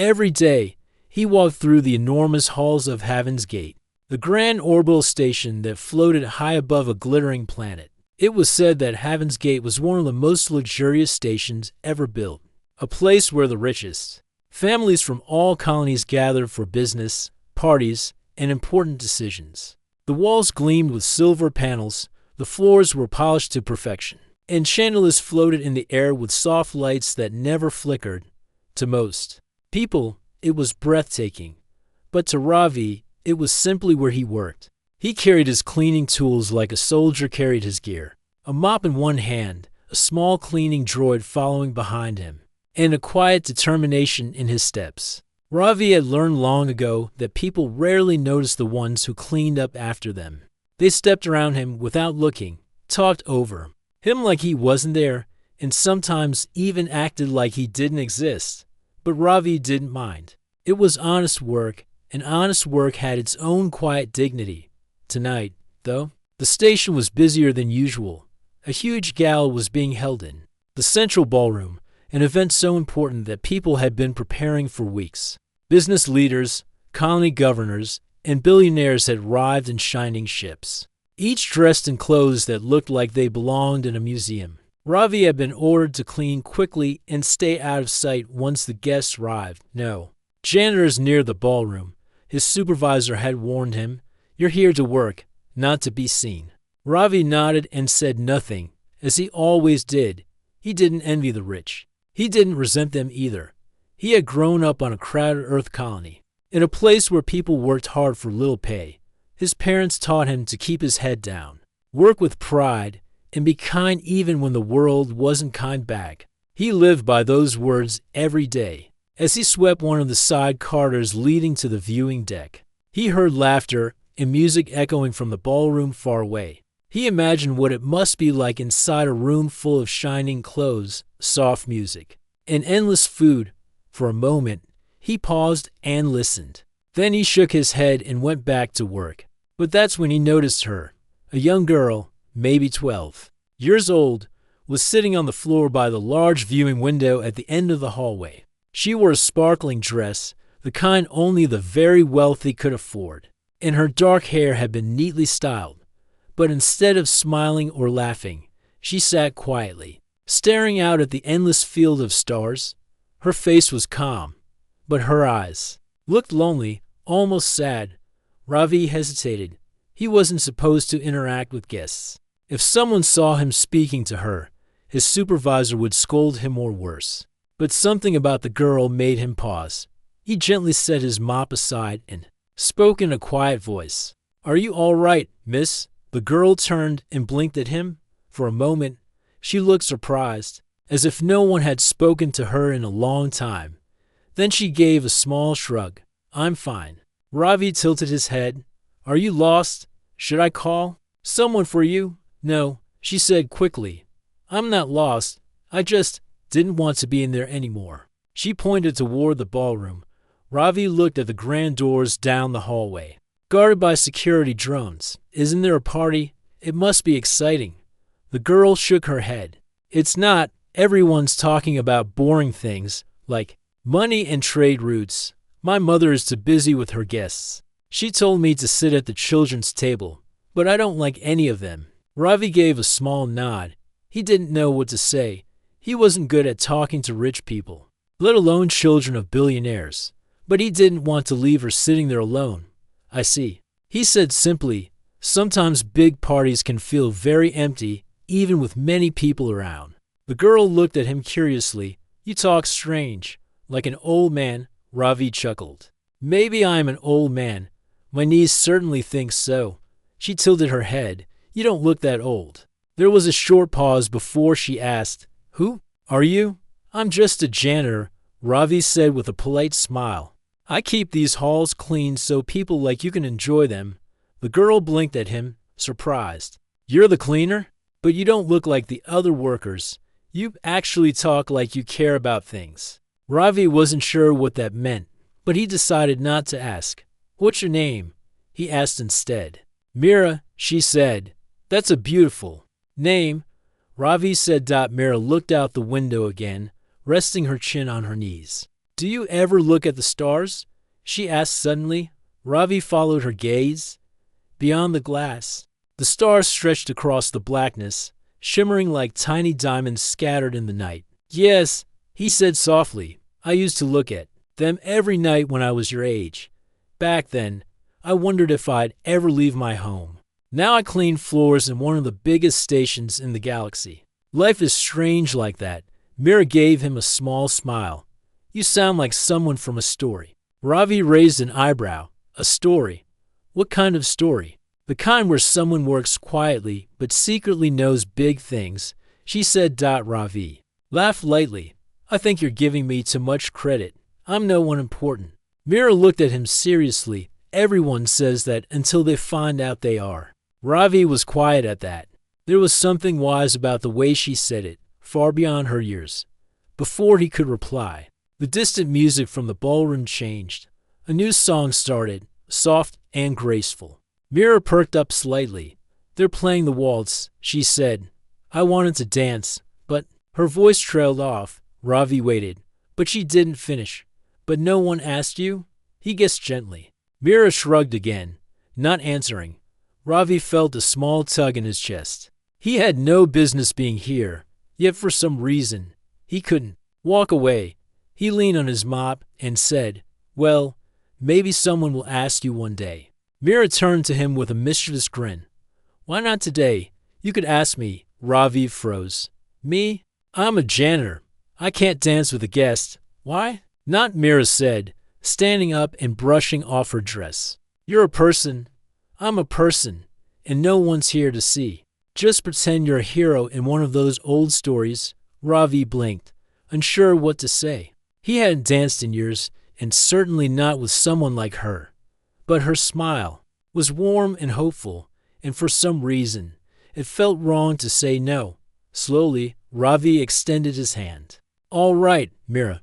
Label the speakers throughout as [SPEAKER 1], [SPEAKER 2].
[SPEAKER 1] Every day, he walked through the enormous halls of Heaven's Gate, the grand orbital station that floated high above a glittering planet. It was said that Heaven's Gate was one of the most luxurious stations ever built, a place where the richest families from all colonies gathered for business, parties, and important decisions. The walls gleamed with silver panels, the floors were polished to perfection, and chandeliers floated in the air with soft lights that never flickered. To most people, it was breathtaking, but to Ravi, it was simply where he worked. He carried his cleaning tools like a soldier carried his gear, a mop in one hand, a small cleaning droid following behind him, and a quiet determination in his steps. Ravi had learned long ago that people rarely noticed the ones who cleaned up after them. They stepped around him without looking, talked over him like he wasn't there, and sometimes even acted like he didn't exist. But Ravi didn't mind. It was honest work, and honest work had its own quiet dignity. Tonight, though, the station was busier than usual. A huge gala was being held in the central ballroom, an event so important that people had been preparing for weeks. Business leaders, colony governors, and billionaires had arrived in shining ships, each dressed in clothes that looked like they belonged in a museum. Ravi had been ordered to clean quickly and stay out of sight once the guests arrived. No janitors near the ballroom. His supervisor had warned him, "You're here to work, not to be seen." Ravi nodded and said nothing, as he always did. He didn't envy the rich. He didn't resent them either. He had grown up on a crowded Earth colony, in a place where people worked hard for little pay. His parents taught him to keep his head down, work with pride, and be kind even when the world wasn't kind back. He lived by those words every day. As he swept one of the side corridors leading to the viewing deck, he heard laughter and music echoing from the ballroom far away. He imagined what it must be like inside a room full of shining clothes, soft music, and endless food. For a moment, he paused and listened. Then he shook his head and went back to work. But that's when he noticed her. A young girl, maybe 12 years old, was sitting on the floor by the large viewing window at the end of the hallway. She wore a sparkling dress, the kind only the very wealthy could afford, and her dark hair had been neatly styled. But instead of smiling or laughing, she sat quietly, staring out at the endless field of stars. Her face was calm, but her eyes looked lonely, almost sad. Ravi hesitated. He wasn't supposed to interact with guests. If someone saw him speaking to her, his supervisor would scold him or worse. But something about the girl made him pause. He gently set his mop aside and spoke in a quiet voice. "Are you all right, miss?" The girl turned and blinked at him. For a moment, she looked surprised, as if no one had spoken to her in a long time. Then she gave a small shrug. "I'm fine." Ravi tilted his head. "Are you lost? Should I call someone for you?" "No," she said quickly. "I'm not lost. I just didn't want to be in there anymore." She pointed toward the ballroom. Ravi looked at the grand doors down the hallway, guarded by security drones. "Isn't there a party? It must be exciting." The girl shook her head. "It's not. Everyone's talking about boring things, like money and trade routes. My mother is too busy with her guests. She told me to sit at the children's table, but I don't like any of them." Ravi gave a small nod. He didn't know what to say. He wasn't good at talking to rich people, let alone children of billionaires. But he didn't want to leave her sitting there alone. "I see," he said simply. "Sometimes big parties can feel very empty, even with many people around." The girl looked at him curiously. "You talk strange, like an old man." Ravi chuckled. "Maybe I am an old man. My niece certainly thinks so." She tilted her head. "You don't look that old." There was a short pause before she asked, "Who are you?" "I'm just a janitor," Ravi said with a polite smile. "I keep these halls clean so people like you can enjoy them." The girl blinked at him, surprised. "You're the cleaner? But you don't look like the other workers. You actually talk like you care about things." Ravi wasn't sure what that meant, but he decided not to ask. "What's your name?" he asked instead. "Mira," she said. "That's a beautiful name." Ravi said. Mira looked out the window again, resting her chin on her knees. Do you ever look at the stars? She asked suddenly. Ravi followed her gaze. Beyond the glass, the stars stretched across the blackness, shimmering like tiny diamonds scattered in the night. Yes, he said softly. I used to look at them every night when I was your age. Back then, I wondered if I'd ever leave my home. Now I clean floors in one of the biggest stations in the galaxy. Life is strange like that. Mira gave him a small smile. You sound like someone from a story. Ravi raised an eyebrow. A story? What kind of story? The kind where someone works quietly but secretly knows big things, she said. Ravi laughed lightly. I think you're giving me too much credit. I'm no one important. Mira looked at him seriously. Everyone says that until they find out they are. Ravi was quiet at that. There was something wise about the way she said it, far beyond her years. Before he could reply, the distant music from the ballroom changed. A new song started, soft and graceful. Mira perked up slightly. They're playing the waltz, she said. I wanted to dance, but her voice trailed off. Ravi waited, but she didn't finish. But no one asked you? He guessed gently. Mira shrugged again, not answering. Ravi felt a small tug in his chest. He had no business being here, yet for some reason, he couldn't walk away. He leaned on his mop and said, well, maybe someone will ask you one day. Mira turned to him with a mischievous grin. Why not today? You could ask me. Ravi froze. Me? I'm a janitor. I can't dance with a guest. Why? Not, Mira said, standing up and brushing off her dress. You're a person. I'm a person, and no one's here to see. Just pretend you're a hero in one of those old stories. Ravi blinked, unsure what to say. He hadn't danced in years, and certainly not with someone like her. But her smile was warm and hopeful, and for some reason, it felt wrong to say no. Slowly, Ravi extended his hand. All right, Mira,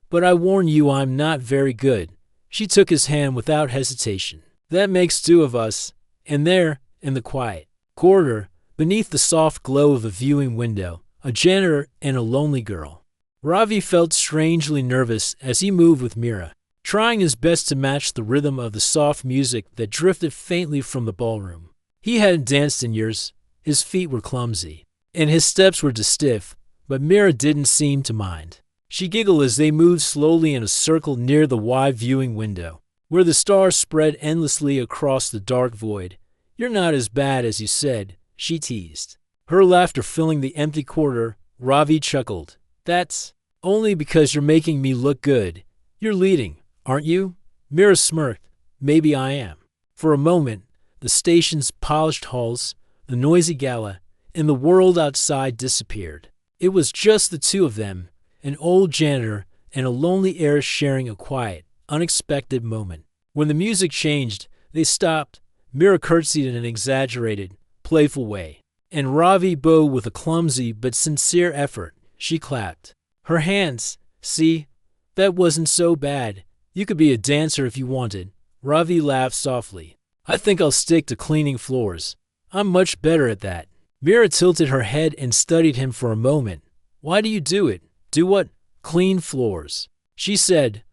[SPEAKER 1] but I warn you I'm not very good. She took his hand without hesitation. That makes two of us, and there, in the quiet corridor, beneath the soft glow of a viewing window, a janitor and a lonely girl. Ravi felt strangely nervous as he moved with Mira, trying his best to match the rhythm of the soft music that drifted faintly from the ballroom. He hadn't danced in years. His feet were clumsy, and his steps were too stiff, but Mira didn't seem to mind. She giggled as they moved slowly in a circle near the wide viewing window, where the stars spread endlessly across the dark void. You're not as bad as you said, she teased. Her laughter filling the empty corridor. Ravi chuckled. That's only because you're making me look good. You're leading, aren't you? Mira smirked. Maybe I am. For a moment, the station's polished halls, the noisy gala, and the world outside disappeared. It was just the two of them, an old janitor and a lonely heiress sharing a quiet, unexpected moment. When the music changed, they stopped. Mira curtsied in an exaggerated, playful way, and Ravi bowed with a clumsy but sincere effort. She clapped her hands. See, that wasn't so bad. You could be a dancer if you wanted. Ravi laughed softly. I think I'll stick to cleaning floors. I'm much better at that. Mira tilted her head and studied him for a moment. Why do you do it? Do what? Clean floors. She said,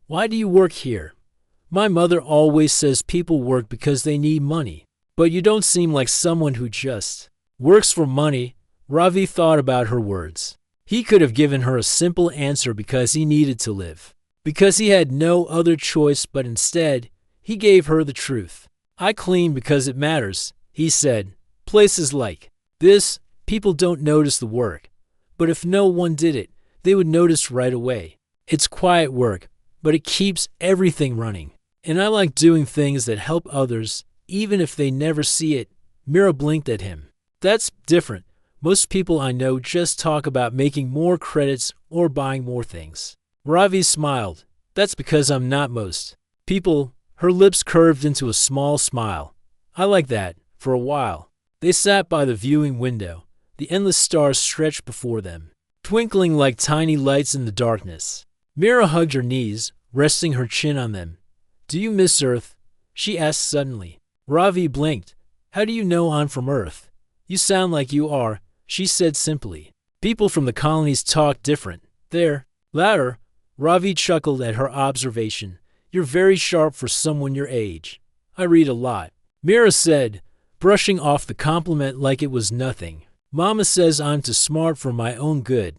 [SPEAKER 1] why do you work here? My mother always says people work because they need money. But you don't seem like someone who just works for money. Ravi thought about her words. He could have given her a simple answer because he needed to live, because he had no other choice, but instead, he gave her the truth. I clean because it matters, he said. Places like this, people don't notice the work. But if no one did it, they would notice right away. It's quiet work, but it keeps everything running. And I like doing things that help others, even if they never see it. Mira blinked at him. That's different. Most people I know just talk about making more credits or buying more things. Ravi smiled. That's because I'm not most people. Her lips curved into a small smile. I like that. For a while, they sat by the viewing window. The endless stars stretched before them, twinkling like tiny lights in the darkness. Mira hugged her knees, resting her chin on them. Do you miss Earth? She asked suddenly. Ravi blinked. How do you know I'm from Earth? You sound like you are, she said simply. People from the colonies talk different. They're louder, Ravi chuckled at her observation. You're very sharp for someone your age. I read a lot, Mira said, brushing off the compliment like it was nothing. Mama says I'm too smart for my own good.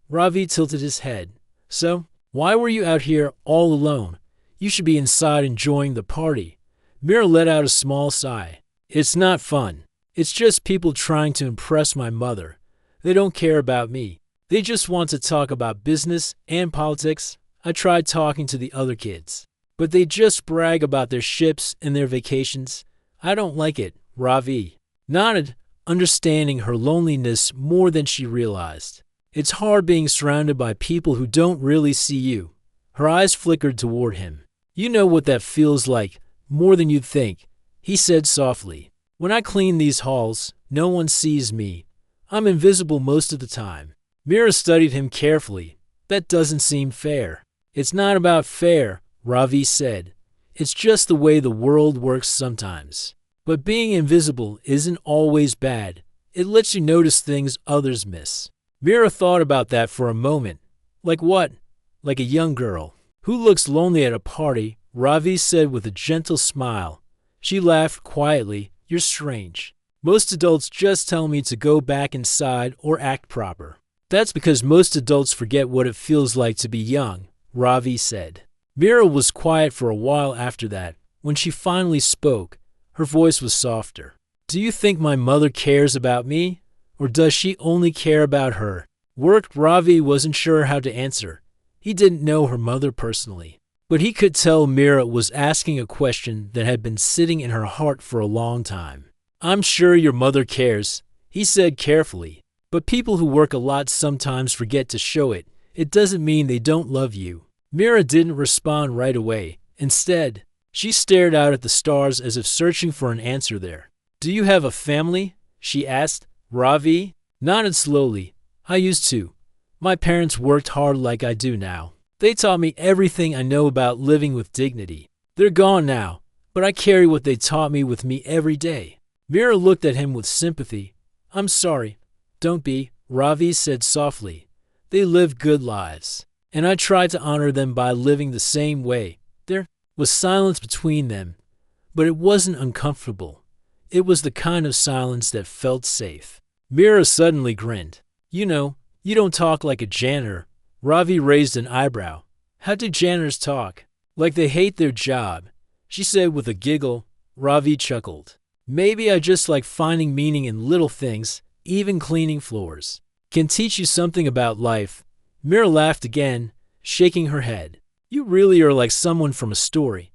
[SPEAKER 1] Ravi tilted his head. So, why were you out here all alone? You should be inside enjoying the party. Mira let out a small sigh. It's not fun. It's just people trying to impress my mother. They don't care about me. They just want to talk about business and politics. I tried talking to the other kids, but they just brag about their ships and their vacations. I don't like it, Ravi nodded, understanding her loneliness more than she realized. It's hard being surrounded by people who don't really see you. Her eyes flickered toward him. You know what that feels like, more than you'd think, he said softly. When I clean these halls, no one sees me. I'm invisible most of the time. Mira studied him carefully. That doesn't seem fair. It's not about fair, Ravi said. It's just the way the world works sometimes. But being invisible isn't always bad. It lets you notice things others miss. Mira thought about that for a moment. Like what? Like a young girl who looks lonely at a party, Ravi said with a gentle smile. She laughed quietly. You're strange. Most adults just tell me to go back inside or act proper. That's because most adults forget what it feels like to be young, Ravi said. Mira was quiet for a while after that. When she finally spoke, her voice was softer. Do you think my mother cares about me? Or does she only care about her? Ravi wasn't sure how to answer. He didn't know her mother personally, but he could tell Mira was asking a question that had been sitting in her heart for a long time. I'm sure your mother cares, he said carefully, but people who work a lot sometimes forget to show it. It doesn't mean they don't love you. Mira didn't respond right away. Instead, she stared out at the stars as if searching for an answer there. Do you have a family? She asked. Ravi nodded slowly. I used to. My parents worked hard like I do now. They taught me everything I know about living with dignity. They're gone now, but I carry what they taught me with me every day. Mira looked at him with sympathy. I'm sorry. Don't be, Ravi said softly. They lived good lives, and I tried to honor them by living the same way. There was silence between them, but it wasn't uncomfortable. It was the kind of silence that felt safe. Mira suddenly grinned. You know, you don't talk like a janitor. Ravi raised an eyebrow. How do janitors talk? Like they hate their job, she said with a giggle. Ravi chuckled. Maybe I just like finding meaning in little things, even cleaning floors. Can teach you something about life. Mira laughed again, shaking her head. You really are like someone from a story.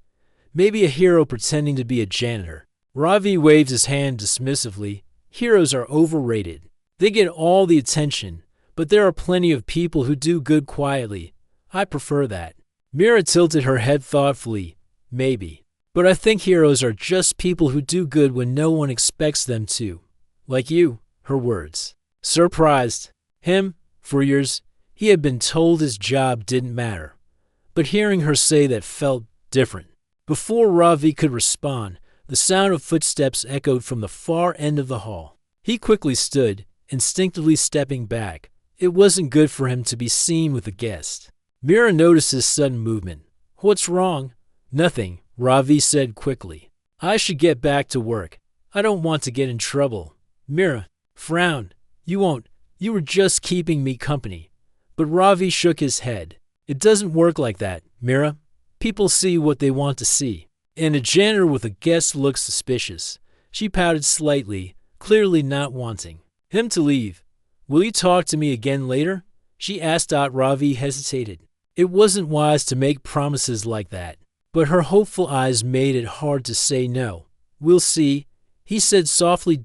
[SPEAKER 1] Maybe a hero pretending to be a janitor. Ravi waved his hand dismissively. Heroes are overrated. They get all the attention, but there are plenty of people who do good quietly. I prefer that. Mira tilted her head thoughtfully. Maybe. But I think heroes are just people who do good when no one expects them to. Like you, her words. Surprised him. For years, he had been told his job didn't matter. But hearing her say that felt different. Before Ravi could respond, the sound of footsteps echoed from the far end of the hall. He quickly stood, instinctively stepping back. It wasn't good for him to be seen with a guest. Mira noticed his sudden movement. What's wrong? Nothing, Ravi said quickly. I should get back to work. I don't want to get in trouble. Mira frowned. You won't. You were just keeping me company. But Ravi shook his head. It doesn't work like that, Mira. People see what they want to see. And a janitor with a guest looked suspicious. She pouted slightly, clearly not wanting him to leave. Will you talk to me again later? She asked. Ravi hesitated. It wasn't wise to make promises like that, but her hopeful eyes made it hard to say no. We'll see, he said softly.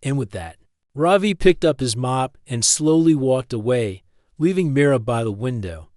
[SPEAKER 1] And with that, Ravi picked up his mop and slowly walked away, leaving Mira by the window.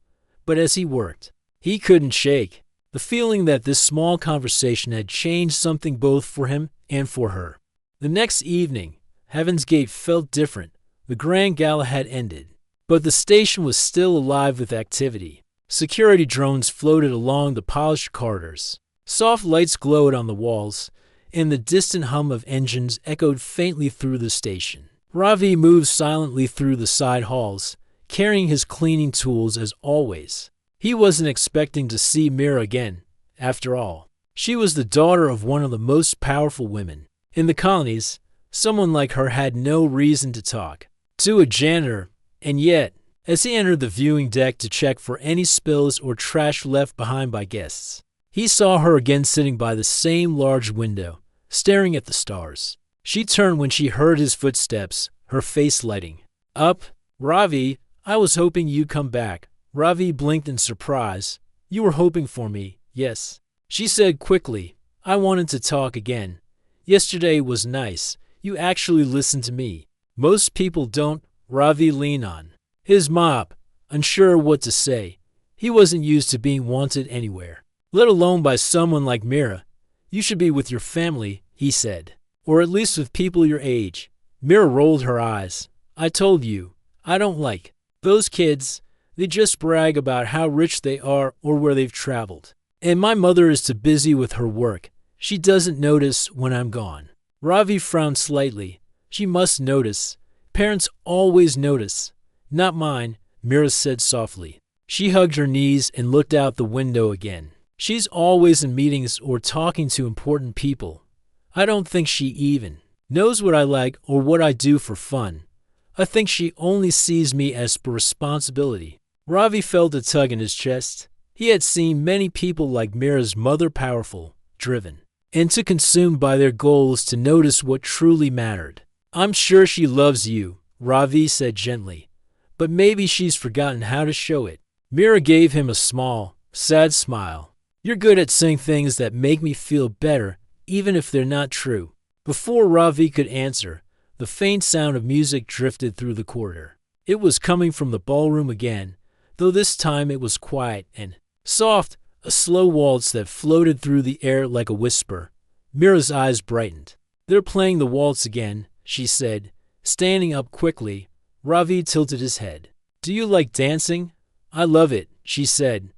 [SPEAKER 1] But as he worked, he couldn't shake the feeling that this small conversation had changed something both for him and for her. The next evening, Heaven's Gate felt different. The grand gala had ended, but the station was still alive with activity. Security drones floated along the polished corridors. Soft lights glowed on the walls, and the distant hum of engines echoed faintly through the station. Ravi moved silently through the side halls, carrying his cleaning tools as always. He wasn't expecting to see Mira again, after all. She was the daughter of one of the most powerful women in the colonies. Someone like her had no reason to talk to a janitor, and yet, as he entered the viewing deck to check for any spills or trash left behind by guests, he saw her again sitting by the same large window, staring at the stars. She turned when she heard his footsteps, her face lighting up. "Ravi, I was hoping you'd come back." Ravi blinked in surprise. "You were hoping for me, yes," she said quickly. "I wanted to talk again. Yesterday was nice. You actually listened to me. Most people don't." Ravi leaned on his mop, unsure what to say. He wasn't used to being wanted anywhere, let alone by someone like Mira. "You should be with your family," he said, "or at least with people your age." Mira rolled her eyes. "I told you, I don't like those kids. They just brag about how rich they are or where they've traveled. And my mother is too busy with her work. She doesn't notice when I'm gone." Ravi frowned slightly. "She must notice. Parents always notice." "Not mine," Mira said softly. She hugged her knees and looked out the window again. "She's always in meetings or talking to important people. I don't think she even knows what I like or what I do for fun. I think she only sees me as for responsibility." Ravi felt a tug in his chest. He had seen many people like Mira's mother, powerful, driven, and too consumed by their goals to notice what truly mattered. "I'm sure she loves you," Ravi said gently, "but maybe she's forgotten how to show it." Mira gave him a small, sad smile. "You're good at saying things that make me feel better, even if they're not true." Before Ravi could answer, the faint sound of music drifted through the corridor. It was coming from the ballroom again, though this time it was quiet and soft, a slow waltz that floated through the air like a whisper. Mira's eyes brightened. "They're playing the waltz again," she said, standing up quickly. Ravi tilted his head. "Do you like dancing?" "I love it," she said,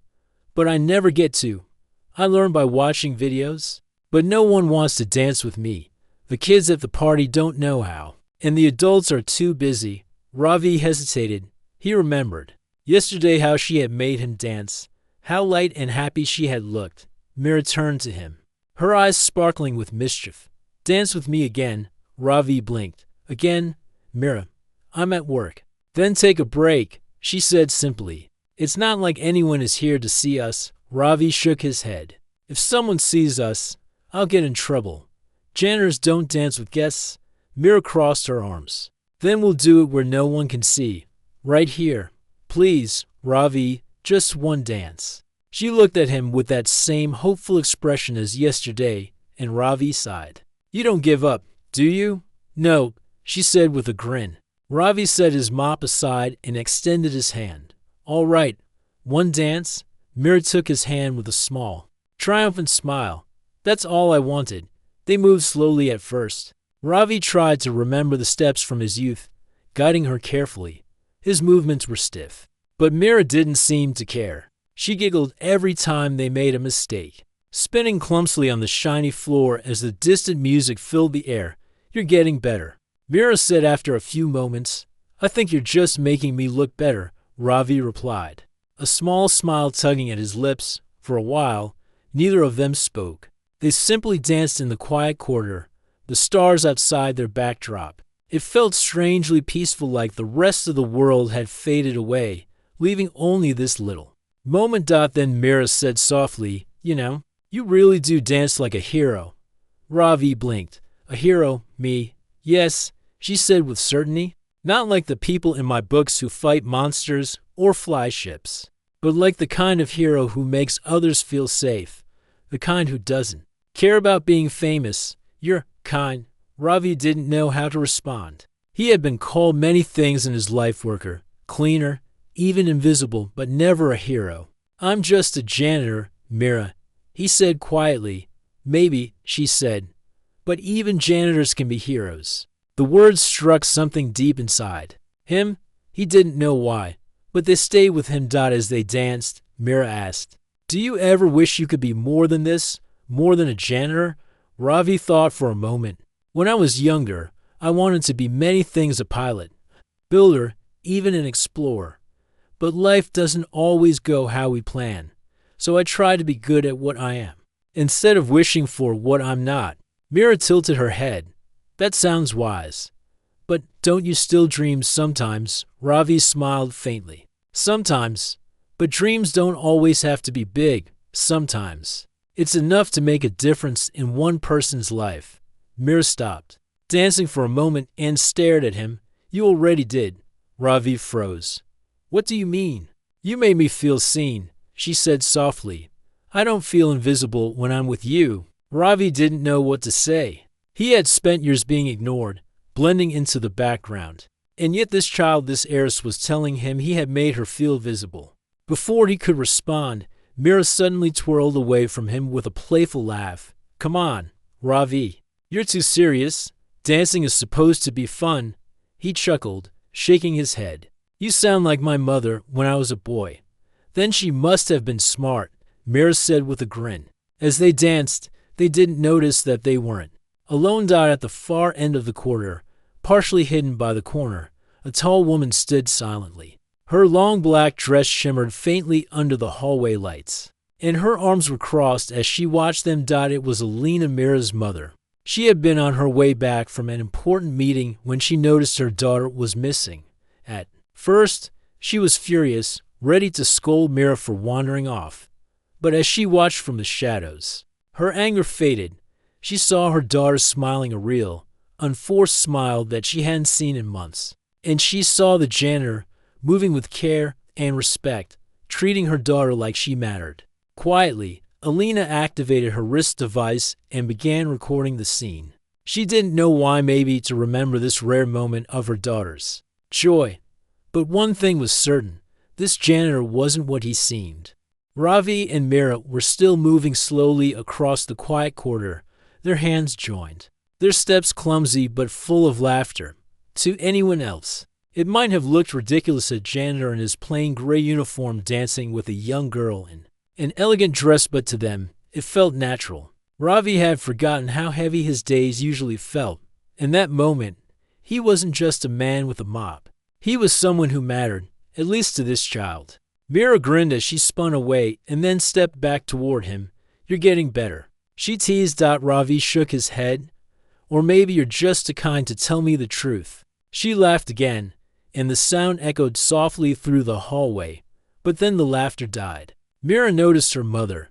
[SPEAKER 1] "but I never get to. I learn by watching videos. But no one wants to dance with me. The kids at the party don't know how, and the adults are too busy." Ravi hesitated. He remembered yesterday how she had made him dance, how light and happy she had looked. Mira turned to him, her eyes sparkling with mischief. "Dance with me again." Ravi blinked. "Again?" "Mira, I'm at work." "Then take a break," she said simply. "It's not like anyone is here to see us." Ravi shook his head. "If someone sees us, I'll get in trouble. Janitors don't dance with guests." Mira crossed her arms. "Then we'll do it where no one can see. Right here. Please, Ravi, just one dance." She looked at him with that same hopeful expression as yesterday, and Ravi sighed. "You don't give up, do you?" "No," she said with a grin. Ravi set his mop aside and extended his hand. "All right, one dance." Mira took his hand with a small, triumphant smile. "That's all I wanted." They moved slowly at first. Ravi tried to remember the steps from his youth, guiding her carefully. His movements were stiff, but Mira didn't seem to care. She giggled every time they made a mistake, spinning clumsily on the shiny floor as the distant music filled the air. "You're getting better," Mira said after a few moments. "I think you're just making me look better," Ravi replied, a small smile tugging at his lips. For a while, neither of them spoke. They simply danced in the quiet corridor, the stars outside their backdrop. It felt strangely peaceful, like the rest of the world had faded away, leaving only this little moment. Then Mira said softly, "You really do dance like a hero." Ravi blinked. "A hero? Me?" "Yes," she said with certainty. "Not like the people in my books who fight monsters or fly ships, but like the kind of hero who makes others feel safe, the kind who doesn't care about being famous." "You're kind." Ravi didn't know how to respond. He had been called many things in his life: worker, cleaner, even invisible, but never a hero. "I'm just a janitor, Mira," he said quietly. "Maybe," she said, "but even janitors can be heroes." The words struck something deep inside him. He didn't know why, but they stayed with him. As they danced, Mira asked, "Do you ever wish you could be more than this, more than a janitor?" Ravi thought for a moment. "When I was younger, I wanted to be many things: a pilot, builder, even an explorer. But life doesn't always go how we plan, so I try to be good at what I am, instead of wishing for what I'm not. Mira tilted her head. That sounds wise. But don't you still dream sometimes? Ravi smiled faintly. Sometimes. But dreams don't always have to be big. Sometimes. It's enough to make a difference in one person's life. Mira stopped, dancing for a moment, and stared at him. You already did. Ravi froze. What do you mean? You made me feel seen, she said softly. I don't feel invisible when I'm with you. Ravi didn't know what to say. He had spent years being ignored, blending into the background. And yet this child, this heiress, was telling him he had made her feel visible. Before he could respond, Mira suddenly twirled away from him with a playful laugh. Come on, Ravi. You're too serious. Dancing is supposed to be fun. He chuckled, shaking his head. You sound like my mother when I was a boy. Then she must have been smart, Mira said with a grin. As they danced, they didn't notice that they weren't. Alone died at the far end of the corridor, partially hidden by the corner. A tall woman stood silently. Her long black dress shimmered faintly under the hallway lights, and her arms were crossed as she watched them die. It was Alina, Mira's mother. She had been on her way back from an important meeting when she noticed her daughter was missing. At first, she was furious, ready to scold Mira for wandering off. But as she watched from the shadows, her anger faded. She saw her daughter smiling, a real, unforced smile that she hadn't seen in months. And she saw the janitor moving with care and respect, treating her daughter like she mattered. Quietly, Alina activated her wrist device and began recording the scene. She didn't know why, maybe to remember this rare moment of her daughter's joy. But one thing was certain, this janitor wasn't what he seemed. Ravi and Mira were still moving slowly across the quiet corridor, their hands joined, their steps clumsy but full of laughter. To anyone else, it might have looked ridiculous, a janitor in his plain gray uniform dancing with a young girl in an elegant dress, but to them, it felt natural. Ravi had forgotten how heavy his days usually felt. In that moment, he wasn't just a man with a mop. He was someone who mattered, at least to this child. Mira grinned as she spun away and then stepped back toward him. You're getting better, she teased. Ravi shook his head. Or maybe you're just too kind to tell me the truth. She laughed again, and the sound echoed softly through the hallway. But then the laughter died. Mira noticed her mother.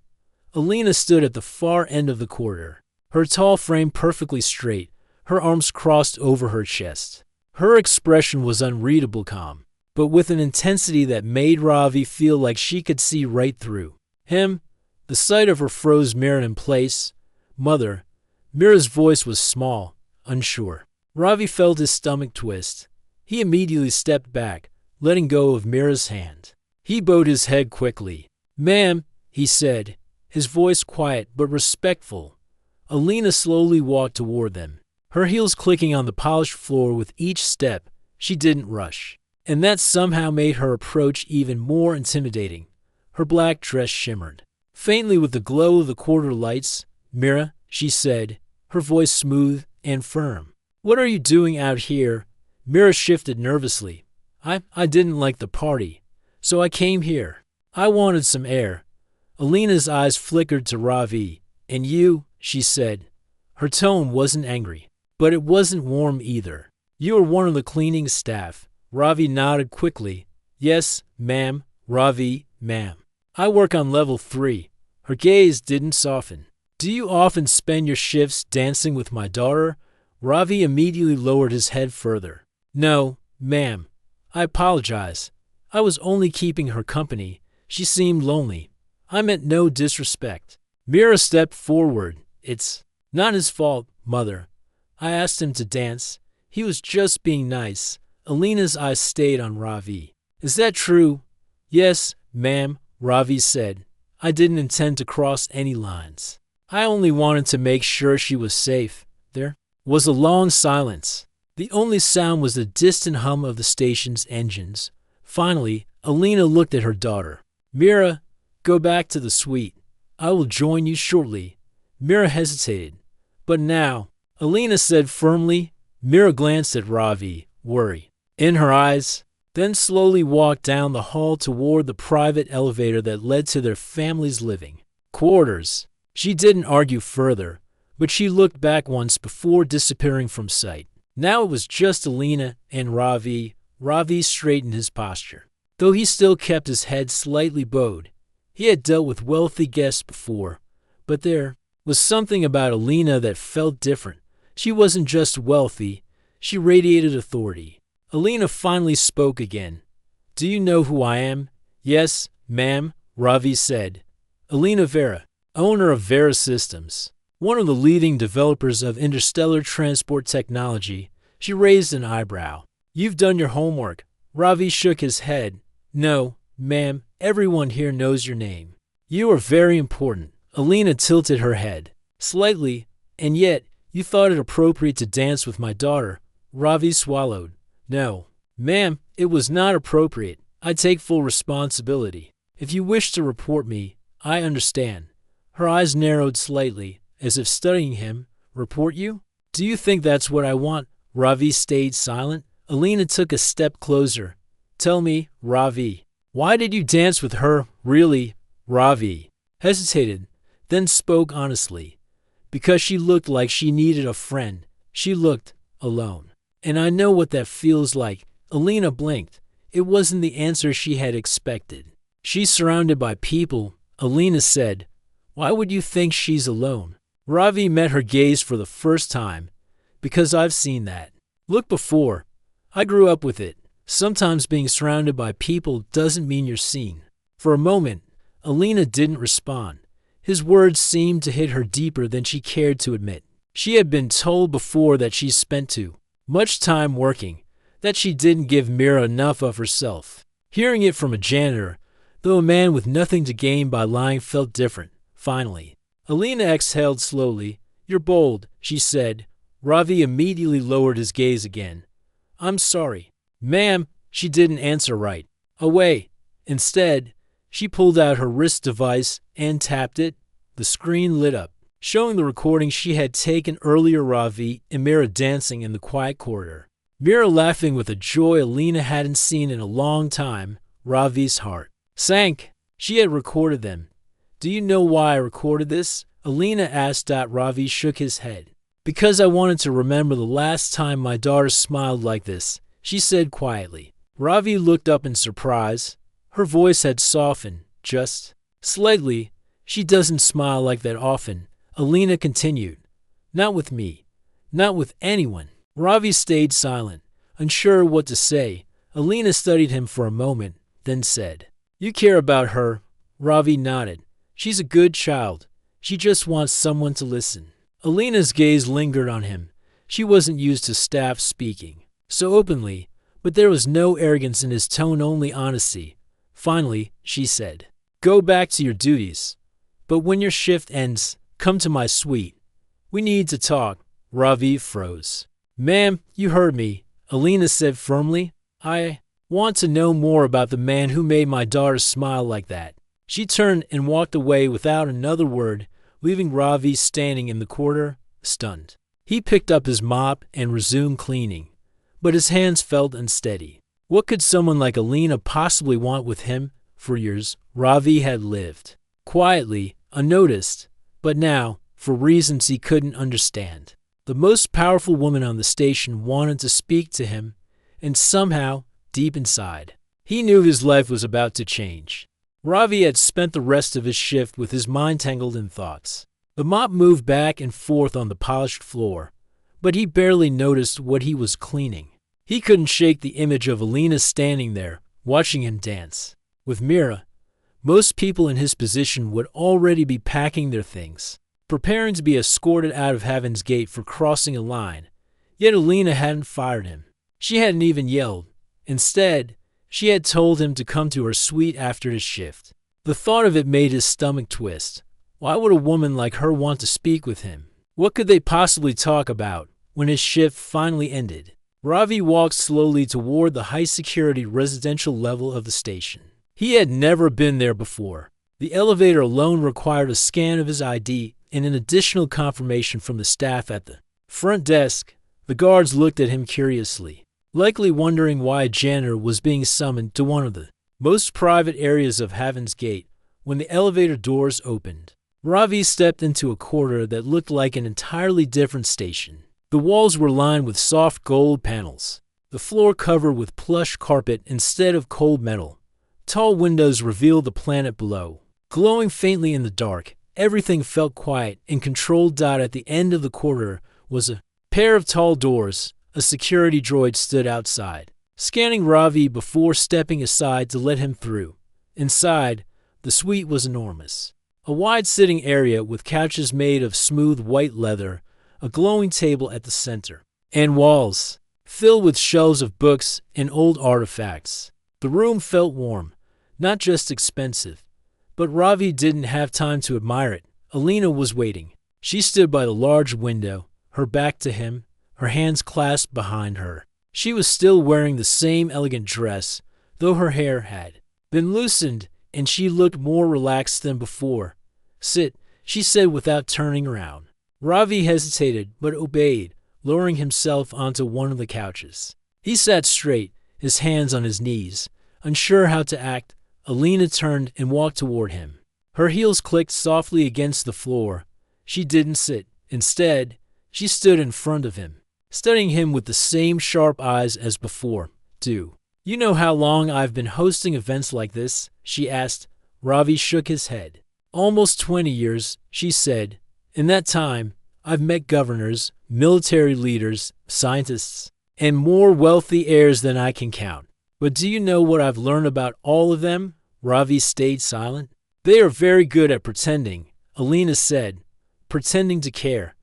[SPEAKER 1] Alina stood at the far end of the corridor, her tall frame perfectly straight, her arms crossed over her chest. Her expression was unreadable calm, but with an intensity that made Ravi feel like she could see right through him. The sight of her froze Mira in place. Mother. Mira's voice was small, unsure. Ravi felt his stomach twist. He immediately stepped back, letting go of Mira's hand. He bowed his head quickly. Ma'am, he said, his voice quiet but respectful. Alina slowly walked toward them, her heels clicking on the polished floor with each step. She didn't rush, and that somehow made her approach even more intimidating. Her black dress shimmered faintly with the glow of the corridor lights. Mira, she said, her voice smooth and firm. What are you doing out here? Mira shifted nervously. I didn't like the party, so I came here. I wanted some air. Alina's eyes flickered to Ravi. And you, she said. Her tone wasn't angry, but it wasn't warm either. You are one of the cleaning staff. Ravi nodded quickly. Yes, ma'am. Ravi, ma'am. I work on level 3. Her gaze didn't soften. Do you often spend your shifts dancing with my daughter? Ravi immediately lowered his head further. No, ma'am. I apologize. I was only keeping her company. She seemed lonely. I meant no disrespect. Mira stepped forward. It's not his fault, Mother. I asked him to dance. He was just being nice. Alina's eyes stayed on Ravi. Is that true? Yes, ma'am, Ravi said. I didn't intend to cross any lines. I only wanted to make sure she was safe. There was a long silence. The only sound was the distant hum of the station's engines. Finally, Alina looked at her daughter. Mira, go back to the suite. I will join you shortly. Mira hesitated. But now, Alina said firmly. Mira glanced at Ravi, worry in her eyes. then slowly walked down the hall toward the private elevator that led to their family's living quarters. She didn't argue further, but she looked back once before disappearing from sight. Now it was just Alina and Ravi. Ravi straightened his posture, though he still kept his head slightly bowed. He had dealt with wealthy guests before, but there was something about Alina that felt different. She wasn't just wealthy, she radiated authority. Alina finally spoke again. "Do you know who I am?" "Yes, ma'am," Ravi said. "Alina Vera, owner of Vera Systems, one of the leading developers of interstellar transport technology." She raised an eyebrow. "You've done your homework." Ravi shook his head. "No, ma'am, everyone here knows your name. You are very important." Alina tilted her head slightly. "And yet, you thought it appropriate to dance with my daughter." Ravi swallowed. "No, ma'am, it was not appropriate. I take full responsibility. If you wish to report me, I understand." Her eyes narrowed slightly, as if studying him. "Report you? Do you think that's what I want?" Ravi stayed silent. Alina took a step closer. "Tell me, Ravi, why did you dance with her, really?" Ravi hesitated, then spoke honestly. "Because she looked like she needed a friend. She looked alone. And I know what that feels like." Alina blinked. It wasn't the answer she had expected. "She's surrounded by people," Alina said. "Why would you think she's alone?" Ravi met her gaze for the first time. "Because I've seen that look before. I grew up with it. Sometimes being surrounded by people doesn't mean you're seen." For a moment, Alina didn't respond. His words seemed to hit her deeper than she cared to admit. She had been told before that she spent too much time working, that she didn't give Mira enough of herself. Hearing it from a janitor, though a man with nothing to gain by lying, felt different. Finally, Alina exhaled slowly. "You're bold," she said. Ravi immediately lowered his gaze again. "I'm sorry." "Ma'am," she didn't answer right away. Instead, she pulled out her wrist device and tapped it. The screen lit up, showing the recording she had taken earlier. Ravi and Mira dancing in the quiet corridor. Mira laughing with a joy Alina hadn't seen in a long time. Ravi's heart sank. She had recorded them. "Do you know why I recorded this?" Alina asked. Ravi shook his head. "Because I wanted to remember the last time my daughter smiled like this," she said quietly. Ravi looked up in surprise. Her voice had softened, just slightly. "She doesn't smile like that often," Alina continued. "Not with me. Not with anyone." Ravi stayed silent, unsure what to say. Alina studied him for a moment, then said, "You care about her." Ravi nodded. "She's a good child. She just wants someone to listen." Alina's gaze lingered on him. She wasn't used to staff speaking so openly, but there was no arrogance in his tone, only honesty. Finally, she said, "Go back to your duties. But when your shift ends, come to my suite. We need to talk." Ravi froze. "Ma'am, you heard me," Alina said firmly. "I want to know more about the man who made my daughter smile like that." She turned and walked away without another word, leaving Ravi standing in the corridor, stunned. He picked up his mop and resumed cleaning, but his hands felt unsteady. What could someone like Alina possibly want with him? For years, Ravi had lived quietly, unnoticed, but now, for reasons he couldn't understand, the most powerful woman on the station wanted to speak to him, and somehow, deep inside, he knew his life was about to change. Ravi had spent the rest of his shift with his mind tangled in thoughts. The mop moved back and forth on the polished floor, but he barely noticed what he was cleaning. He couldn't shake the image of Alina standing there, watching him dance. With Mira, most people in his position would already be packing their things, preparing to be escorted out of Heaven's Gate for crossing a line. Yet Alina hadn't fired him. She hadn't even yelled. Instead, she had told him to come to her suite after his shift. The thought of it made his stomach twist. Why would a woman like her want to speak with him? What could they possibly talk about when his shift finally ended? Ravi walked slowly toward the high-security residential level of the station. He had never been there before. The elevator alone required a scan of his ID and an additional confirmation from the staff at the front desk. The guards looked at him curiously. likely wondering why a janitor was being summoned to one of the most private areas of Heaven's Gate when the elevator doors opened. Ravi stepped into a corridor that looked like an entirely different station. The walls were lined with soft gold panels, the floor covered with plush carpet instead of cold metal. Tall windows revealed the planet below. Glowing faintly in the dark, everything felt quiet and controlled. At the end of the corridor was a pair of tall doors. A security droid stood outside, scanning Ravi before stepping aside to let him through. Inside, the suite was enormous. A wide sitting area with couches made of smooth white leather, a glowing table at the center, and walls filled with shelves of books and old artifacts. The room felt warm, not just expensive. But Ravi didn't have time to admire it. Alina was waiting. She stood by the large window, her back to him, her hands clasped behind her. She was still wearing the same elegant dress, though her hair had been loosened and she looked more relaxed than before. "Sit," she said without turning around. Ravi hesitated but obeyed, lowering himself onto one of the couches. He sat straight, his hands on his knees, unsure how to act. Alina turned and walked toward him. Her heels clicked softly against the floor. She didn't sit. Instead, she stood in front of him, studying him with the same sharp eyes as before. "Do you know how long I've been hosting events like this?" she asked. Ravi shook his head. "Almost 20 years, she said. "In that time, I've met governors, military leaders, scientists, and more wealthy heirs than I can count. But do you know what I've learned about all of them?" Ravi stayed silent. "They are very good at pretending," Alina said. "Pretending to care,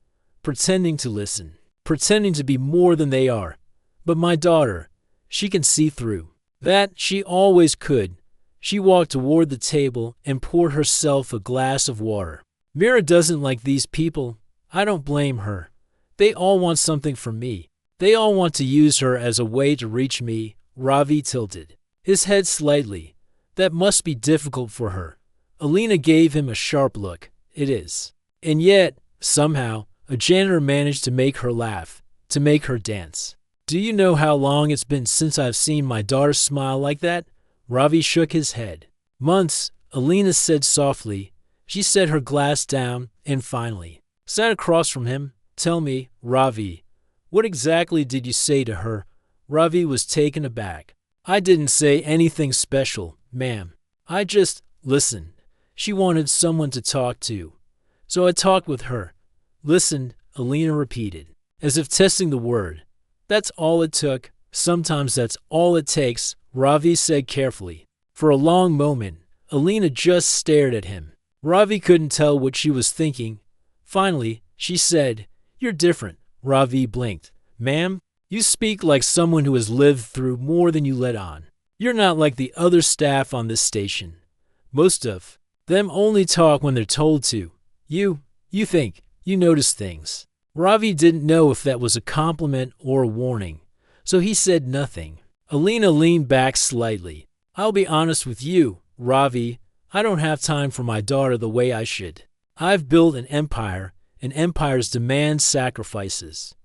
[SPEAKER 1] pretending to listen, pretending to be more than they are. But my daughter, she can see through that. She always could." She walked toward the table and poured herself a glass of water. "Mira doesn't like these people. I don't blame her. They all want something from me. They all want to use her as a way to reach me." Ravi tilted his head slightly. "That must be difficult for her." Alina gave him a sharp look. "It is. And yet, somehow, a janitor managed to make her laugh, to make her dance. Do you know how long it's been since I've seen my daughter smile like that?" Ravi shook his head. "Months," Alina said softly. She set her glass down and finally sat across from him. "Tell me, Ravi, what exactly did you say to her?" Ravi was taken aback. "I didn't say anything special, ma'am. I just listened. She wanted someone to talk to. So I talked with her." "Listened," Alina repeated, as if testing the word. "That's all it took. Sometimes that's all it takes," Ravi said carefully. For a long moment, Alina just stared at him. Ravi couldn't tell what she was thinking. Finally, she said, "You're different." Ravi blinked. "Ma'am, you speak like someone who has lived through more than you let on. You're not like the other staff on this station. Most of them only talk when they're told to. You think, you notice things." Ravi didn't know if that was a compliment or a warning, so he said nothing. Alina leaned back slightly. "I'll be honest with you, Ravi. I don't have time for my daughter the way I should. I've built an empire, and empires demand sacrifices.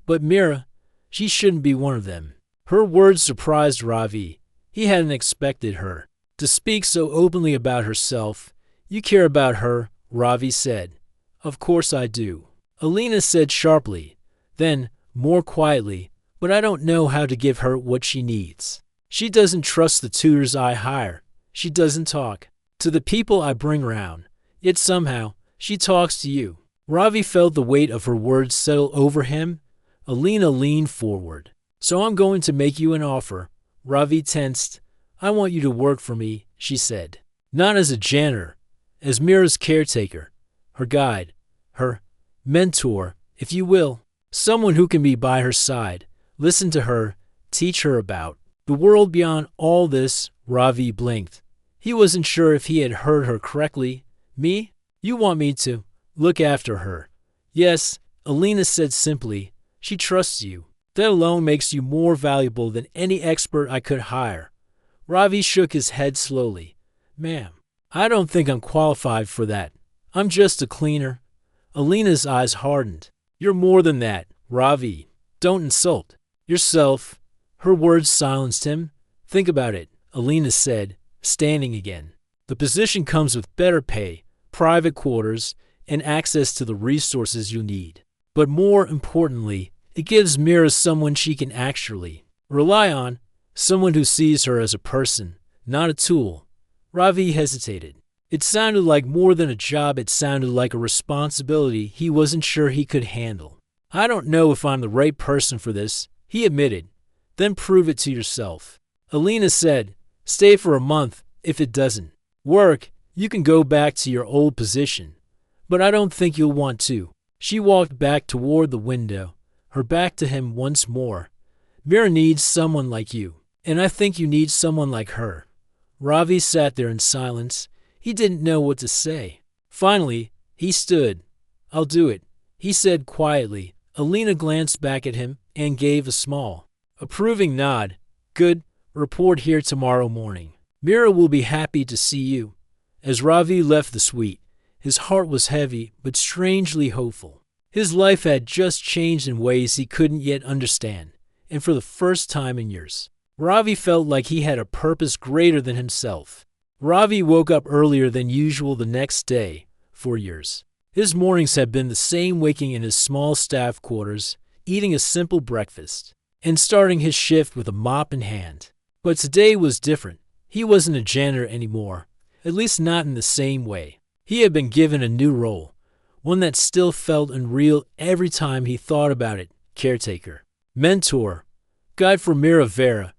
[SPEAKER 1] But Mira, she shouldn't be one of them." Her words surprised Ravi. He hadn't expected her to speak so openly about herself. "You care about her," Ravi said. "Of course I do," Alina said sharply. Then, more quietly, "But I don't know how to give her what she needs. She doesn't trust the tutors I hire. She doesn't talk to the people I bring around. Yet somehow, she talks to you." Ravi felt the weight of her words settle over him. Alina leaned forward. "So I'm going to make you an offer." Ravi tensed. "I want you to work for me," she said. "Not as a janitor, as Mira's caretaker, her guide, her mentor, if you will. Someone who can be by her side, listen to her, teach her about the world beyond all this." Ravi blinked. He wasn't sure if he had heard her correctly. "Me? You want me to look after her?" "Yes," Alina said simply. "She trusts you. That alone makes you more valuable than any expert I could hire." Ravi shook his head slowly. "Ma'am, I don't think I'm qualified for that. I'm just a cleaner." Alina's eyes hardened. "You're more than that, Ravi. Don't insult yourself." Her words silenced him. Think about it, Alina said, standing again. The position comes with better pay, private quarters, and access to the resources you need. But more importantly, it gives Mira someone she can actually rely on, someone who sees her as a person, not a tool. Ravi hesitated. It sounded like more than a job, it sounded like a responsibility he wasn't sure he could handle. I don't know if I'm the right person for this, he admitted. Then prove it to yourself. Alina said, stay for a month. If it doesn't work, you can go back to your old position. But I don't think you'll want to. She walked back toward the window, her back to him once more. Mira needs someone like you, and I think you need someone like her. Ravi sat there in silence. He didn't know what to say. Finally, he stood. I'll do it, he said quietly. Alina glanced back at him and gave a small, approving nod. Good, report here tomorrow morning. Mira will be happy to see you. As Ravi left the suite, his heart was heavy but strangely hopeful. His life had just changed in ways he couldn't yet understand, and for the first time in years, Ravi felt like he had a purpose greater than himself. Ravi woke up earlier than usual the next day. For years, his mornings had been the same, waking in his small staff quarters, eating a simple breakfast, and starting his shift with a mop in hand. But today was different. He wasn't a janitor anymore, at least not in the same way. He had been given a new role, one that still felt unreal every time he thought about it. Caretaker, mentor, guide for Mira Vera.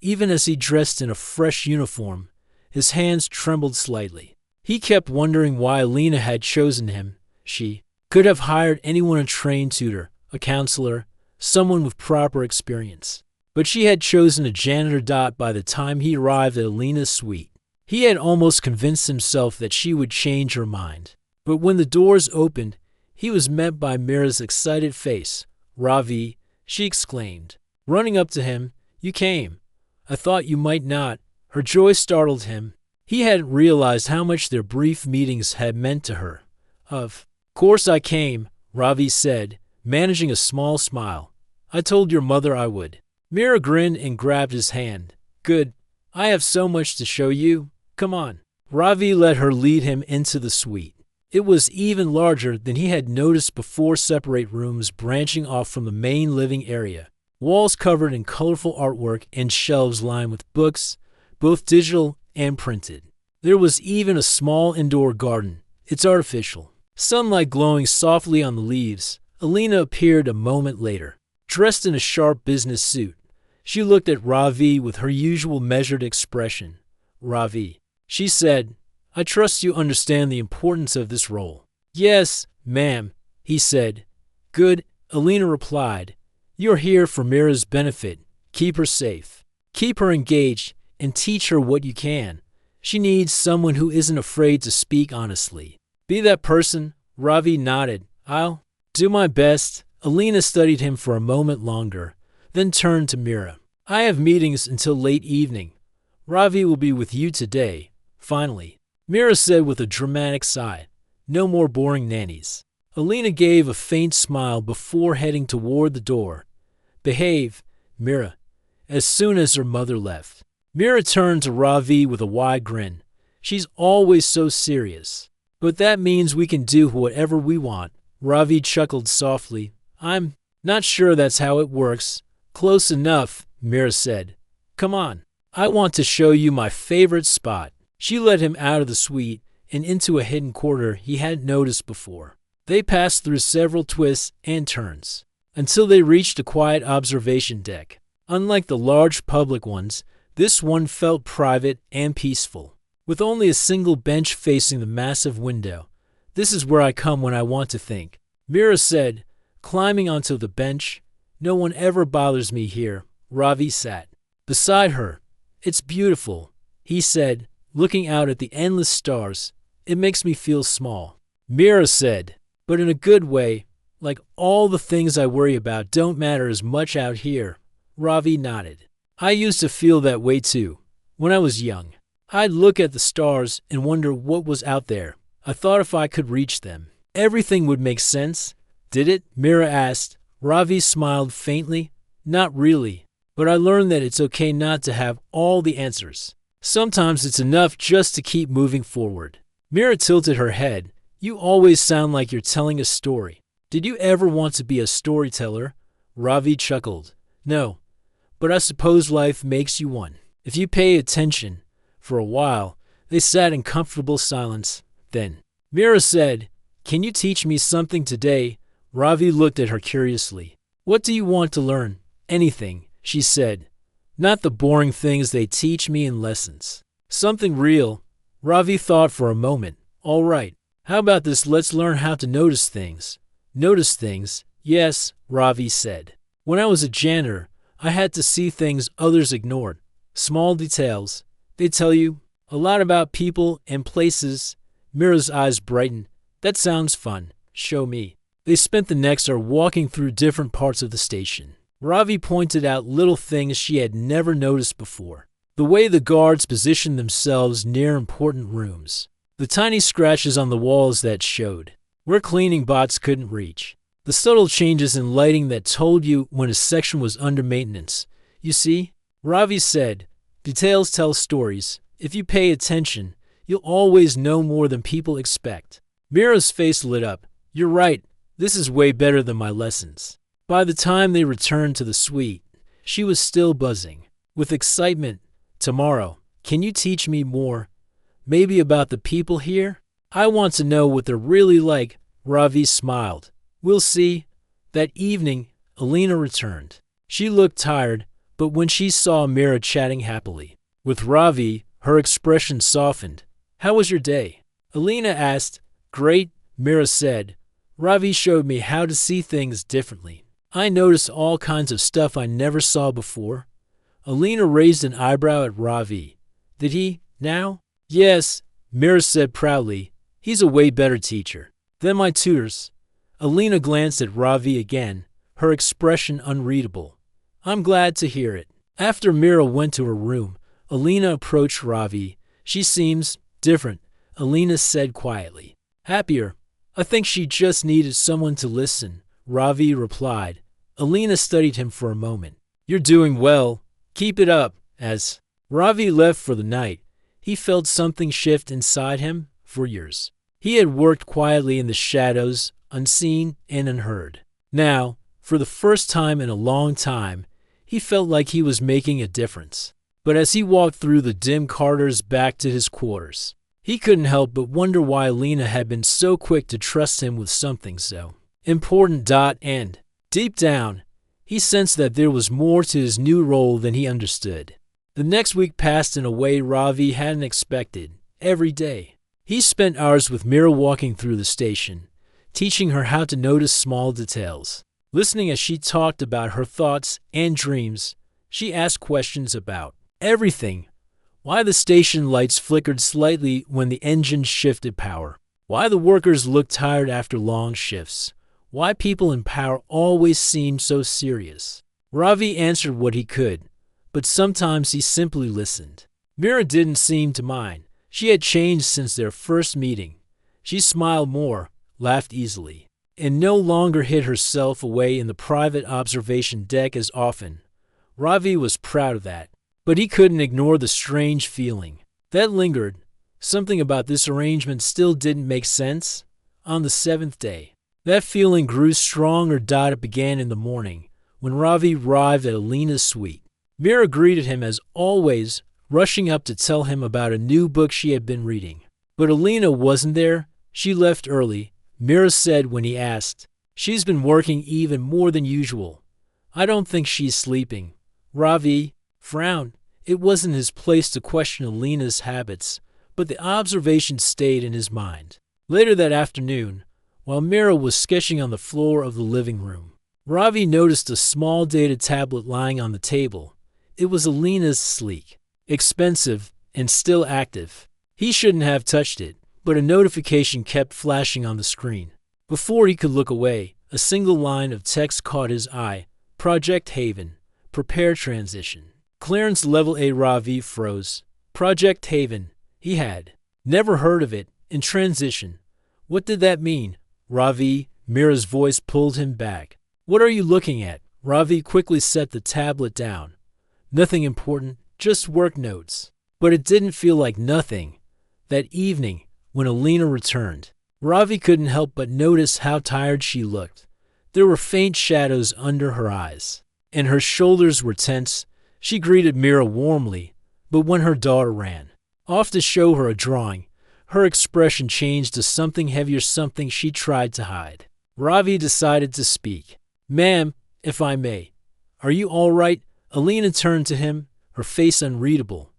[SPEAKER 1] Even as he dressed in a fresh uniform, his hands trembled slightly. He kept wondering why Alina had chosen him. She could have hired anyone, a trained tutor, a counselor, someone with proper experience. But she had chosen a janitor. By the time he arrived at Alina's suite, he had almost convinced himself that she would change her mind. But when the doors opened, he was met by Mira's excited face. Ravi, she exclaimed, running up to him, you came. I thought you might not. Her joy startled him. He hadn't realized how much their brief meetings had meant to her. Of course I came, Ravi said, managing a small smile. I told your mother I would. Mira grinned and grabbed his hand. Good. I have so much to show you. Come on. Ravi let her lead him into the suite. It was even larger than he had noticed before, separate rooms branching off from the main living area. Walls covered in colorful artwork and shelves lined with books, both digital and printed. There was even a small indoor garden. It's artificial. Sunlight glowing softly on the leaves. Alina appeared a moment later, dressed in a sharp business suit. She looked at Ravi with her usual measured expression. Ravi, she said, I trust you understand the importance of this role. Yes, ma'am, he said. Good, Alina replied. You're here for Mira's benefit. Keep her safe. Keep her engaged and teach her what you can. She needs someone who isn't afraid to speak honestly. Be that person. Ravi nodded. I'll do my best. Alina studied him for a moment longer, then turned to Mira. I have meetings until late evening. Ravi will be with you today. Finally, Mira said with a dramatic sigh, no more boring nannies. Alina gave a faint smile before heading toward the door. Behave, Mira. As soon as her mother left, Mira turned to Ravi with a wide grin. She's always so serious. But that means we can do whatever we want. Ravi chuckled softly. I'm not sure that's how it works. Close enough, Mira said. Come on. I want to show you my favorite spot. She led him out of the suite and into a hidden corridor he hadn't noticed before. They passed through several twists and turns until they reached a quiet observation deck. Unlike the large public ones, this one felt private and peaceful, with only a single bench facing the massive window. This is where I come when I want to think, Mira said, climbing onto the bench. No one ever bothers me here. Ravi sat beside her. It's beautiful, he said, looking out at the endless stars. It makes me feel small. Mira said, but in a good way, like all the things I worry about don't matter as much out here. Ravi nodded. I used to feel that way too. When I was young, I'd look at the stars and wonder what was out there. I thought if I could reach them, everything would make sense. Did it? Mira asked. Ravi smiled faintly. Not really. but I learned that it's okay not to have all the answers. Sometimes it's enough just to keep moving forward. Mira tilted her head. You always sound like you're telling a story. Did you ever want to be a storyteller? Ravi chuckled. No, but I suppose life makes you one. If you pay attention. For a while, they sat in comfortable silence. Then, Mira said, Can you teach me something today? Ravi looked at her curiously. What do you want to learn? Anything, she said. Not the boring things they teach me in lessons. Something real. Ravi thought for a moment. All right, how about this? Let's learn how to notice things. Notice things? Yes, Ravi said. When I was a janitor, I had to see things others ignored. Small details. They tell you a lot about people and places. Mira's eyes brightened. That sounds fun. Show me. They spent the next hour walking through different parts of the station. Ravi pointed out little things she had never noticed before. The way the guards positioned themselves near important rooms. The tiny scratches on the walls that showed where cleaning bots couldn't reach. The subtle changes in lighting that told you when a section was under maintenance. You see, Ravi said, details tell stories. If you pay attention, you'll always know more than people expect. Mira's face lit up. You're right. This is way better than my lessons. By the time they returned to the suite, she was still buzzing with excitement. Tomorrow, can you teach me more? Maybe about the people here? I want to know what they're really like. Ravi smiled. We'll see. That evening, Alina returned. She looked tired, but when she saw Mira chatting happily with Ravi, her expression softened. How was your day? Alina asked. Great, Mira said. Ravi showed me how to see things differently. I noticed all kinds of stuff I never saw before. Alina raised an eyebrow at Ravi. Did he, now? Yes, Mira said proudly. He's a way better teacher than my tutors. Alina glanced at Ravi again, her expression unreadable. I'm glad to hear it. After Mira went to her room, Alina approached Ravi. She seems different, Alina said quietly. Happier. I think she just needed someone to listen, Ravi replied. Alina studied him for a moment. You're doing well. Keep it up. As Ravi left for the night, he felt something shift inside him. For years, he had worked quietly in the shadows, unseen and unheard. Now, for the first time in a long time, he felt like he was making a difference. But as he walked through the dim corridors back to his quarters, he couldn't help but wonder why Alina had been so quick to trust him with something so important. And deep down, he sensed that there was more to his new role than he understood. The next week passed in a way Ravi hadn't expected. Every day, he spent hours with Mira walking through the station, teaching her how to notice small details. Listening as she talked about her thoughts and dreams, she asked questions about everything. Why the station lights flickered slightly when the engine shifted power. Why the workers looked tired after long shifts. Why people in power always seemed so serious. Ravi answered what he could, but sometimes he simply listened. Mira didn't seem to mind. She had changed since their first meeting. She smiled more, laughed easily, and no longer hid herself away in the private observation deck as often. Ravi was proud of that, but he couldn't ignore the strange feeling that lingered. Something about this arrangement still didn't make sense. On the seventh day, that feeling grew stronger. It began in the morning, when Ravi arrived at Alina's suite. Mira greeted him as always, rushing up to tell him about a new book she had been reading. But Alina wasn't there. She left early, Mira said when he asked. She's been working even more than usual. I don't think she's sleeping. Ravi frowned. It wasn't his place to question Alina's habits, but the observation stayed in his mind. Later that afternoon, while Mira was sketching on the floor of the living room, Ravi noticed a small data tablet lying on the table. It was Alina's, sleek, expensive, and still active. He shouldn't have touched it, but a notification kept flashing on the screen. Before he could look away, a single line of text caught his eye. Project Haven. Prepare transition. Clearance level A. Ravi froze. Project Haven. He had never heard of it. In transition. What did that mean? Ravi, Mira's voice pulled him back. What are you looking at? Ravi quickly set the tablet down. Nothing important, just work notes. But it didn't feel like nothing. That evening, when Alina returned, Ravi couldn't help but notice how tired she looked. There were faint shadows under her eyes, and her shoulders were tense. She greeted Mira warmly, but when her daughter ran off to show her a drawing, her expression changed to something heavier, something she tried to hide. Ravi decided to speak. "Ma'am, if I may, are you all right?" Alina turned to him, her face unreadable.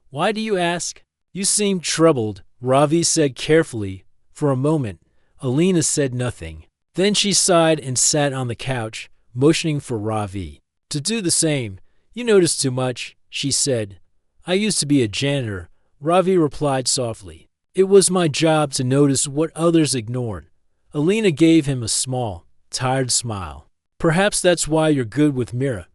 [SPEAKER 1] "Why do you ask?" "You seem troubled," Ravi said carefully. For a moment, Alina said nothing. Then she sighed and sat on the couch, motioning for Ravi to do the same. "You notice too much," she said. "I used to be a janitor," Ravi replied softly. "It was my job to notice what others ignored." Alina gave him a small, tired smile. "Perhaps that's why you're good with Mira.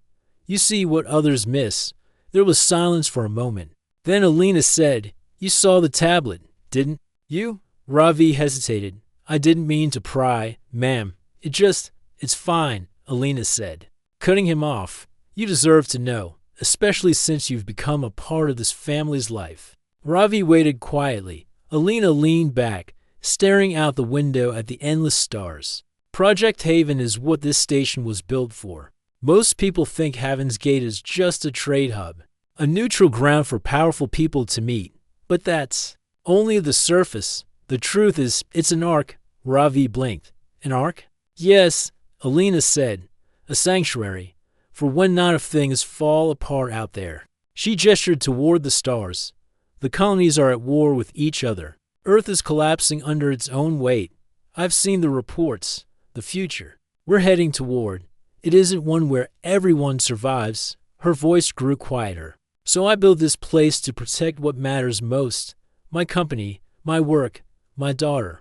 [SPEAKER 1] You see what others miss." There was silence for a moment. Then Alina said, "You saw the tablet, didn't you?" Ravi hesitated. "I didn't mean to pry, ma'am. It's fine," Alina said, cutting him off. "You deserve to know, especially since you've become a part of this family's life." Ravi waited quietly. Alina leaned back, staring out the window at the endless stars. Project Haven is what this station was built for. Most people think Heaven's Gate is just a trade hub, a neutral ground for powerful people to meet. But that's only the surface. The truth is, it's an ark. Ravi blinked. "An ark?" "Yes," Alina said. "A sanctuary, for when not of things fall apart out there." She gestured toward the stars. "The colonies are at war with each other. Earth is collapsing under its own weight. I've seen the reports. The future we're heading toward, it isn't one where everyone survives." Her voice grew quieter. "So I built this place to protect what matters most. My company, my work, my daughter.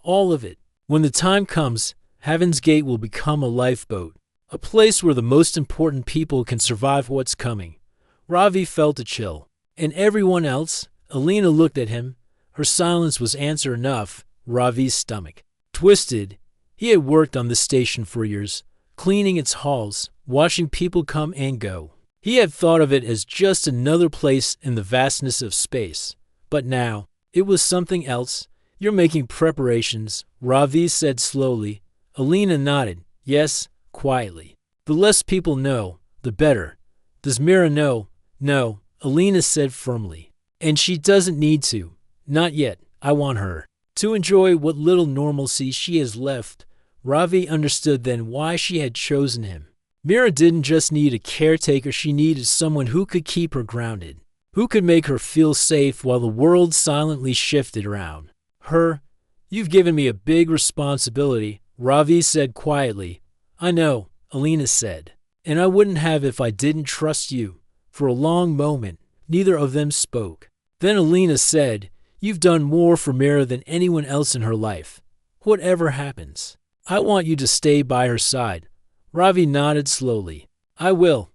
[SPEAKER 1] All of it. When the time comes, Heaven's Gate will become a lifeboat. A place where the most important people can survive what's coming." Ravi felt a chill. "And everyone else?" Alina looked at him. Her silence was answer enough. Ravi's stomach twisted. He had worked on this station for years, cleaning its halls, watching people come and go. He had thought of it as just another place in the vastness of space. But now, it was something else. "You're making preparations," Ravi said slowly. Alina nodded. "Yes," quietly. "The less people know, the better." "Does Mira know?" "No," Alina said firmly. "And she doesn't need to. Not yet. I want her to enjoy what little normalcy she has left." Ravi understood then why she had chosen him. Mira didn't just need a caretaker, she needed someone who could keep her grounded, who could make her feel safe while the world silently shifted around her. "You've given me a big responsibility," Ravi said quietly. "I know," Alina said. "And I wouldn't have if I didn't trust you." For a long moment, neither of them spoke. Then Alina said, "You've done more for Mira than anyone else in her life. Whatever happens, I want you to stay by her side." Ravi nodded slowly. "I will."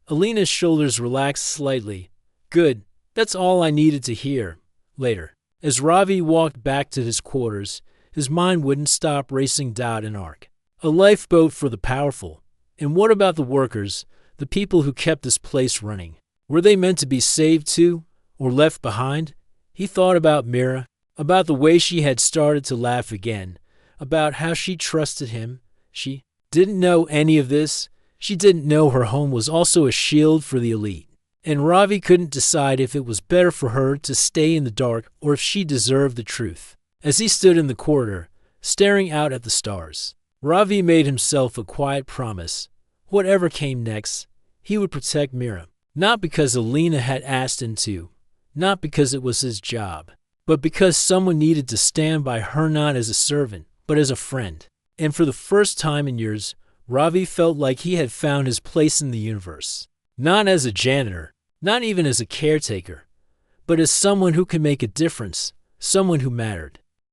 [SPEAKER 1] Alina's shoulders relaxed slightly. "Good. That's all I needed to hear." Later, as Ravi walked back to his quarters, his mind wouldn't stop racing down an arc. A lifeboat for the powerful. And what about the workers, the people who kept this place running? Were they meant to be saved too, or left behind? He thought about Mira, about the way she had started to laugh again, about how she trusted him. She didn't know any of this. She didn't know her home was also a shield for the elite. And Ravi couldn't decide if it was better for her to stay in the dark or if she deserved the truth. As he stood in the corridor, staring out at the stars, Ravi made himself a quiet promise. Whatever came next, he would protect Mira. Not because Alina had asked him to, not because it was his job, but because someone needed to stand by her, not as a servant, but as a friend. And for the first time in years, Ravi felt like he had found his place in the universe. Not as a janitor, not even as a caretaker, but as someone who could make a difference, someone who mattered.